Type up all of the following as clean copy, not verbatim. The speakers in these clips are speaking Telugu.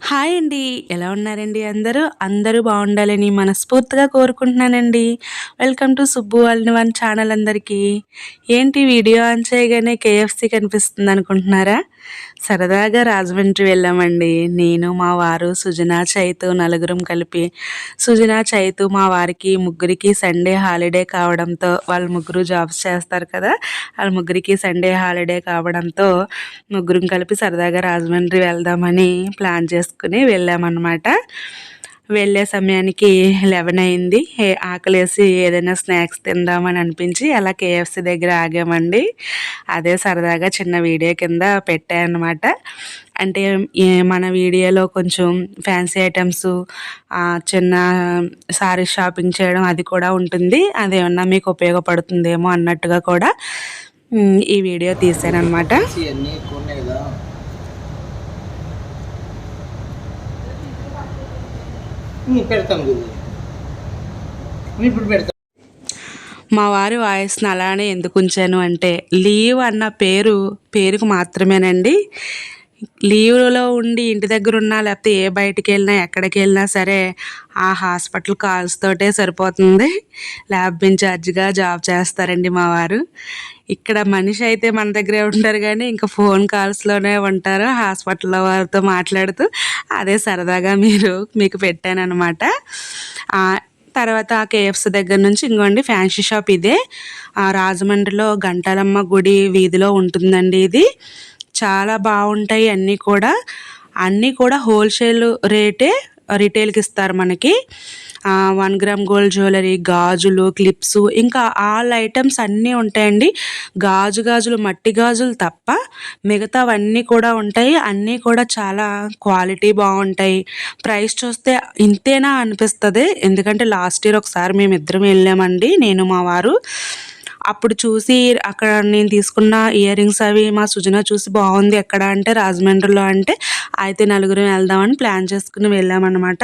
హాయ్ అండి. ఎలా ఉన్నారండి అందరూ? అందరూ బావుండాలని మనస్ఫూర్తిగా కోరుకుంటున్నానండి. Welcome to Subbu all in one channel అందరికీ. ఏంటి వీడియో ఆన్ చేయగానే కేఎఫ్‌సి కనిపిస్తుందనుకుంటున్నారా? సరదాగా రాజమండ్రి వెళ్ళామండి. నేను, మా వారు, సుజన, చైతు నలుగురం కలిపి. సుజన, చైతు మా వారికి ముగ్గురికి సండే హాలిడే కావడంతో వాళ్ళు ముగ్గురు జాబ్స్ చేస్తారు కదా! ఆళ్ళ ముగ్గురికి సండే హాలిడే కావడంతో ముగ్గురం కలిపి సరదాగా రాజమండ్రి వెళ్దామని ప్లాన్ చేసుకుని వెళ్ళామన్నమాట. వెళ్ళే సమయానికి 11 అయింది. ఆకలేసి ఏదైనా స్నాక్స్ తిందామని అనిపించి అలా కేఎఫ్‌సి దగ్గర ఆగామండి. అదే సరదాగా చిన్న వీడియో కింద పెట్టానన్నమాట. అంటే మన వీడియోలో కొంచెం ఫ్యాన్సీ ఐటెమ్స్, చిన్న సారీస్ షాపింగ్ చేయడం అది కూడా ఉంటుంది. అదేమన్నా మీకు ఉపయోగపడుతుందేమో అన్నట్టుగా కూడా ఈ వీడియో తీశానన్నమాట. ఇవన్నీ ఎక్కువ ఉన్నాయి కదా. పెడతాం ఇప్పుడు పెడతాం. మా వారి వాయిస్‌ని అలానే ఎందుకు ఉంచాను అంటే, లీవ్ అన్న పేరుకు మాత్రమేనండి. లీవ్‌లో ఉండి ఇంటి దగ్గరున్నా, లేకపోతే బయటికెళ్ళినా, ఎక్కడికెళ్ళినా సరే ఆ హాస్పిటల్ కాల్స్ తోటే సరిపోతుంది. ల్యాబ్ ఇన్‌చార్జ్‌గా జాబ్ చేస్తారండి మా వారు. ఇక్కడ మనిషి అయితే మన దగ్గరే ఉంటారు గానీ, ఇంకా ఫోన్ కాల్స్‌లోనే ఉంటారు. హాస్పిటల్‌లో వారితో మాట్లాడుతూ అదే సరదాగా మీకు పెట్టాననమాట. తర్వాత కేఎఫ్‌సి దగ్గర నుంచి ఇంగోండి ఫ్యాన్సీ షాప్ ఇదే. రాజమండ్రిలో గంటాలమ్మ గుడి వీధిలో ఉంటుందండి ఇది. చాలా బావుంటాయి అన్నీ కూడా. అన్నీ కూడా హోల్‌సేల్ రేటే రిటైల్‌కి ఇస్తారు మనకి. 1 గ్రామ్ గోల్డ్ జ్యువెలరీ, గాజులు, క్లిప్స్ ఇంకా ఆల్ ఐటెమ్స్ అన్నీ ఉంటాయండి. గాజులు, మట్టి గాజులు తప్ప మిగతావన్నీ కూడా ఉంటాయి. అన్నీ కూడా చాలా క్వాలిటీ బావుంటాయి. ప్రైస్ చూస్తే ఇంతేనా అనిపిస్తది. ఎందుకంటే లాస్ట్ ఇయర్ ఒకసారి మేమిద్దరం వెళ్ళామండి, నేను మా వారు. అప్పుడు చూసి అక్కడ నేను తీసుకున్న ఇయర్ రింగ్స్ అవి మా సుజన చూసి బాగుంది ఎక్కడ అంటే రాజమండ్రిలో అంటే, అయితే నలుగురం వెళ్దామని ప్లాన్ చేసుకుని వెళ్ళామన్నమాట.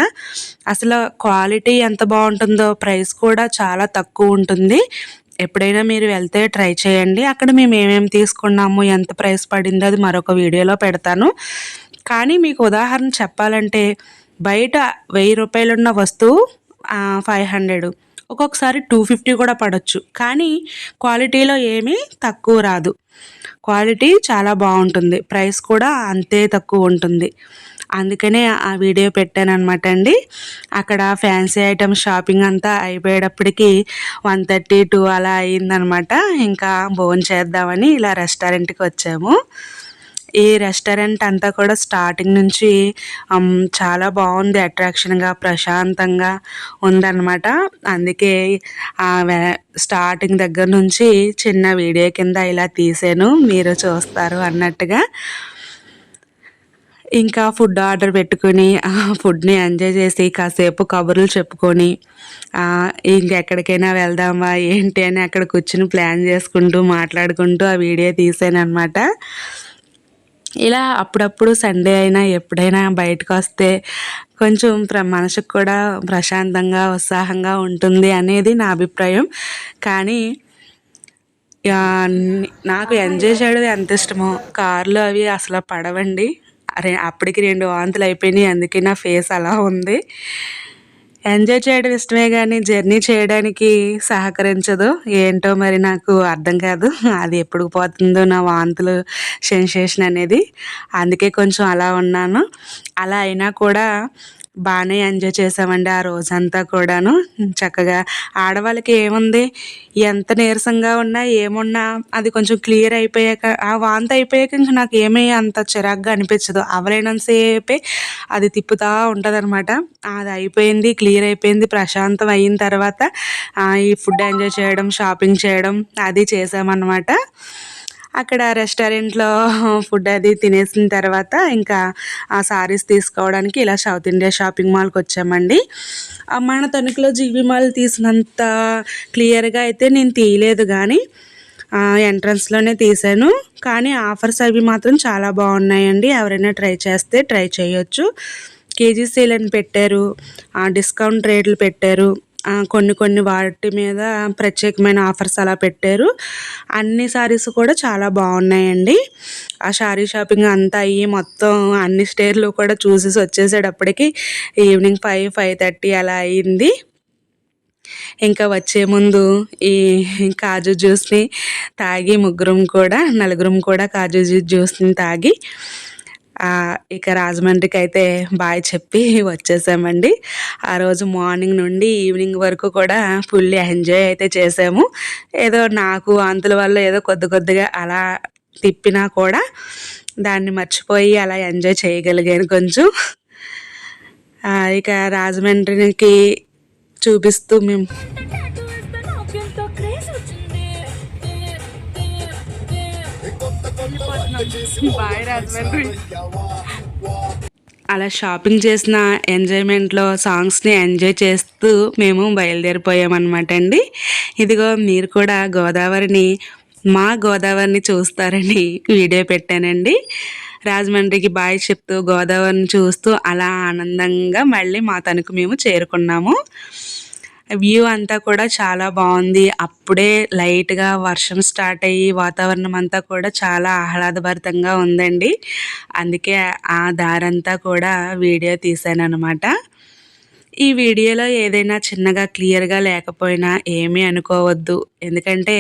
అసలు క్వాలిటీ ఎంత బాగుంటుందో, ప్రైస్ కూడా చాలా తక్కువ ఉంటుంది. ఎప్పుడైనా మీరు వెళ్తే ట్రై చేయండి. అక్కడ మేము ఏమేమి తీసుకున్నాము, ఎంత ప్రైస్ పడిందో అది మరొక వీడియోలో పెడతాను. కానీ మీకు ఉదాహరణ చెప్పాలంటే, బయట ₹1000 ఉన్న వస్తువు 500, ఒక్కొక్కసారి 250 కూడా పడొచ్చు. కానీ క్వాలిటీలో ఏమీ తక్కువ రాదు. క్వాలిటీ చాలా బాగుంటుంది. ప్రైస్ కూడా అంతే తక్కువ ఉంటుంది. అందుకనే ఆ వీడియో పెట్టాననమాట అండి. అక్కడ ఫ్యాన్సీ ఐటమ్స్ షాపింగ్ అంతా అయిపోయేటప్పటికి 1:30, 2 అలా అయిందనమాట. ఇంకా భోంచేద్దామని ఇలా రెస్టారెంట్‌కి వచ్చాము. ఈ రెస్టారెంట్ అంతా కూడా స్టార్టింగ్ నుంచి చాలా బాగుంది. అట్రాక్షన్‌గా, ప్రశాంతంగా ఉందన్నమాట. అందుకే స్టార్టింగ్ దగ్గర నుంచి చిన్న వీడియో కింద ఇలా తీసాను, మీరు చూస్తారు అన్నట్టుగా. ఇంకా ఫుడ్ ఆర్డర్ పెట్టుకొని ఫుడ్‌ని ఎంజాయ్ చేసి కాసేపు కబుర్లు చెప్పుకొని ఇంకెక్కడికైనా వెళ్దామా ఏంటి అని అక్కడ కూర్చొని ప్లాన్ చేసుకుంటూ, మాట్లాడుకుంటూ ఆ వీడియో తీసాననమాట. ఇలా అప్పుడప్పుడు సండే అయినా ఎప్పుడైనా బయటకొస్తే కొంచెం మనసుకు కూడా ప్రశాంతంగా, ఉత్సాహంగా ఉంటుంది అనేది నా అభిప్రాయం. కానీ నాకు ఎంజాయ్ చేయడం ఎంత ఇష్టమో, కార్లు అవి అసలు పడవండి. అప్పటికి 2 వాంతులు అయిపోయినాయి. అందుకే నా ఫేస్ అలా ఉంది. ఎంజాయ్ చేయడం ఇష్టమే కానీ జర్నీ చేయడానికి సహకరించదు. ఏంటో మరి నాకు అర్థం కాదు. అది ఎప్పుడు పోతుందో నా వాంతులు సెన్సేషన్ అనేది. అందుకే కొంచెం అలా ఉన్నాను. అలా అయినా కూడా బాగానే ఎంజాయ్ చేసామండి ఆ రోజంతా కూడాను. చక్కగా ఆడవాళ్ళకి ఏముంది, ఎంత నీరసంగా ఉన్నా ఏమున్నా అది కొంచెం క్లియర్ అయిపోయాక, ఆ వాంతి అయిపోయాక ఇంక నాకు ఏమీ అంత చిరాకుగా అనిపించదు. అవ్వలేనంత సేపే అది తిప్పుతూ ఉంటుందన్నమాట. అది అయిపోయింది, క్లియర్ అయిపోయింది, ప్రశాంతం అయిన తర్వాత ఈ ఫుడ్ ఎంజాయ్ చేయడం, షాపింగ్ చేయడం అది చేసామన్నమాట. అక్కడ రెస్టారెంట్లో ఫుడ్ అది తినేసిన తర్వాత ఇంకా ఆ సారీస్ తీసుకోవడానికి ఇలా సౌత్ ఇండియా షాపింగ్ మాల్కి వచ్చామండి. మన తణుకులో జీవి మాల్ తీసినంత క్లియర్గా అయితే నేను తీయలేదు, కానీ ఎంట్రన్స్లోనే తీసాను. కానీ ఆఫర్స్ అవి మాత్రం చాలా బాగున్నాయండి. ఎవరైనా ట్రై చేస్తే ట్రై చేయొచ్చు. కేజీ సేల్ అని పెట్టారు, డిస్కౌంట్ రేట్లు పెట్టారు. కొన్ని కొన్ని వాటి మీద ప్రత్యేకమైన ఆఫర్స్ అలా పెట్టారు. అన్ని శారీస్ కూడా చాలా బాగున్నాయండి. ఆ శారీ షాపింగ్ అంతా అయ్యి మొత్తం అన్ని స్టేర్లు కూడా చూసేసి వచ్చేసేటప్పటికి ఈవినింగ్ 5:30 అలా అయింది. ఇంకా వచ్చే ముందు ఈ కాజు జ్యూస్ని తాగి నలుగురం కూడా కాజు జ్యూస్ని తాగి ఇక రాజమండ్రికి అయితే బాయ్ చెప్పి వచ్చేసామండి. ఆ రోజు మార్నింగ్ నుండి ఈవినింగ్ వరకు కూడా ఫుల్ ఎంజాయ్ అయితే చేసాము. ఏదో నాకు అంతుల వల్ల ఏదో కొద్దిగా అలా తిప్పినా కూడా దాన్ని మర్చిపోయి అలా ఎంజాయ్ చేయగలిగాను కొంచెం. ఇక రాజమండ్రికి చూపిస్తూ మేము బాయ్ రాజమండ్రి. అలా షాపింగ్ చేసిన ఎంజాయ్మెంట్లో సాంగ్స్ని ఎంజాయ్ చేస్తూ మేము బయలుదేరిపోయామన్నమాట అండి. ఇదిగో మీరు కూడా మా గోదావరిని చూస్తారని వీడియో పెట్టానండి. రాజమండ్రికి బాయ్ చెప్తూ గోదావరిని చూస్తూ అలా ఆనందంగా మళ్ళీ మా తణుకు మేము చేరుకున్నాము. వ్యూ అంతా కూడా చాలా బాగుంది. అప్పుడే లైట్గా వర్షం స్టార్ట్ అయ్యి వాతావరణం అంతా కూడా చాలా ఆహ్లాదభరితంగా ఉందండి. అందుకే ఆ దారంతా కూడా వీడియో తీశాను అనమాట. ఈ వీడియోలో ఏదైనా చిన్నగా క్లియర్గా లేకపోయినా ఏమీ అనుకోవద్దు. ఎందుకంటే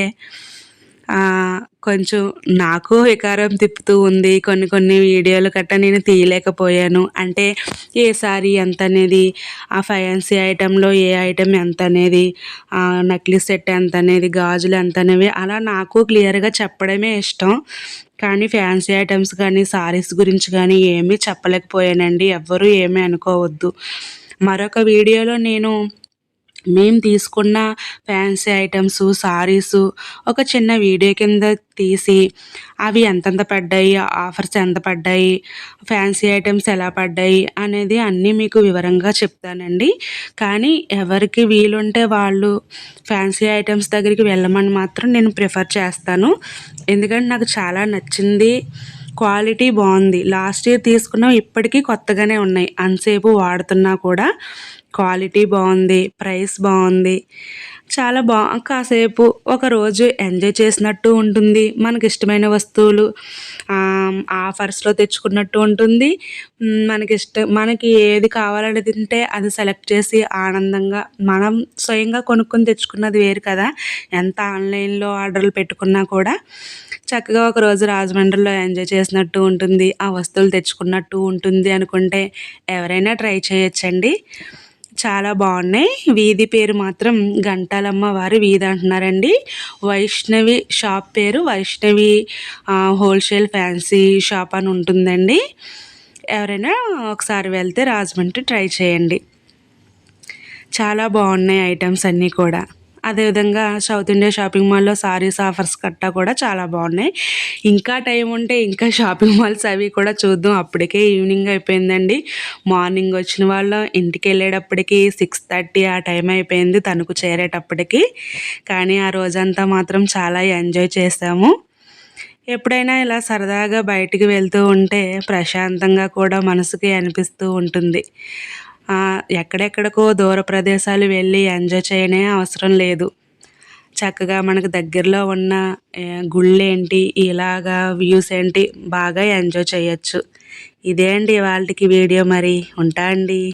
కొంచెం నాకు వికారం తిప్పుతూ ఉంది. కొన్ని వీడియోలు గట్రా నేను తీయలేకపోయాను. అంటే ఏ సారీ ఎంత అనేది, ఆ ఫ్యాన్సీ ఐటెంలో ఏ ఐటెం ఎంత అనేది, నెక్లెస్ సెట్ ఎంత అనేది, గాజులు ఎంత అనేవి అలా నాకు క్లియర్గా చెప్పడమే ఇష్టం. కానీ ఫ్యాన్సీ ఐటమ్స్ కానీ సారీస్ గురించి కానీ ఏమీ చెప్పలేకపోయానండి. ఎవ్వరూ ఏమీ అనుకోవద్దు. మరొక వీడియోలో మేము తీసుకున్న ఫ్యాన్సీ ఐటమ్స్, సారీసు ఒక చిన్న వీడియో కింద తీసి అవి ఎంతెంత పడ్డాయి, ఆఫర్స్ ఎంత పడ్డాయి, ఫ్యాన్సీ ఐటమ్స్ ఎలా పడ్డాయి అనేది అన్నీ మీకు వివరంగా చెప్తానండి. కానీ ఎవరికి వీలుంటే వాళ్ళు ఫ్యాన్సీ ఐటమ్స్ దగ్గరికి వెళ్ళమని మాత్రం నేను ప్రిఫర్ చేస్తాను. ఎందుకంటే నాకు చాలా నచ్చింది. క్వాలిటీ బాగుంది. లాస్ట్ ఇయర్ తీసుకున్నాం, ఇప్పటికీ కొత్తగానే ఉన్నాయి. అంతసేపు వాడుతున్నా కూడా క్వాలిటీ బాగుంది, ప్రైస్ బాగుంది. చాలా కాసేపు ఒకరోజు ఎంజాయ్ చేసినట్టు ఉంటుంది. మనకి ఇష్టమైన వస్తువులు ఆఫర్స్లో తెచ్చుకున్నట్టు ఉంటుంది. మనకి ఏది కావాలని తింటే అది సెలెక్ట్ చేసి ఆనందంగా మనం స్వయంగా కొనుక్కొని తెచ్చుకున్నది వేరు కదా. ఎంత ఆన్లైన్లో ఆర్డర్లు పెట్టుకున్నా కూడా చక్కగా ఒకరోజు రాజమండ్రిలో ఎంజాయ్ చేసినట్టు ఉంటుంది, ఆ వస్తువులు తెచ్చుకున్నట్టు ఉంటుంది అనుకుంటే ఎవరైనా ట్రై చేయొచ్చండి. చాలా బాగున్నాయి. వీధి పేరు మాత్రం గంటాలమ్మ వారి వీధి అంటున్నారండి. వైష్ణవి షాప్ పేరు వైష్ణవి హోల్సేల్ ఫ్యాన్సీ షాప్ అని ఉంటుందండి. ఎవరైనా ఒకసారి వెళ్తే రాజమండ్రి ట్రై చేయండి. చాలా బాగున్నాయి ఐటమ్స్ అన్నీ కూడా. అదేవిధంగా సౌత్ ఇండియా షాపింగ్ మాల్లో సారీస్ ఆఫర్స్ కట్టా కూడా చాలా బాగున్నాయి. ఇంకా టైం ఉంటే ఇంకా షాపింగ్ మాల్స్ అవి కూడా చూద్దాం. అప్పటికే ఈవినింగ్ అయిపోయిందండి. మార్నింగ్ వచ్చిన వాళ్ళు ఇంటికి వెళ్ళేటప్పటికి 6:30 ఆ టైం అయిపోయింది తణుకు చేరేటప్పటికి. కానీ ఆ రోజంతా మాత్రం చాలా ఎంజాయ్ చేసాము. ఎప్పుడైనా ఇలా సరదాగా బయటికి వెళ్తూ ఉంటే ప్రశాంతంగా కూడా మనసుకి అనిపిస్తూ ఉంటుంది. ఎక్కడెక్కడికో దూర ప్రదేశాలు వెళ్ళి ఎంజాయ్ చేయనే అవసరం లేదు. చక్కగా మనకు దగ్గరలో ఉన్న గుళ్ళేంటి, ఇలాగా వ్యూస్ ఏంటి బాగా ఎంజాయ్ చేయొచ్చు. ఇదే అండి ఇవాల్టికి వీడియో. మరి ఉంటా అండి.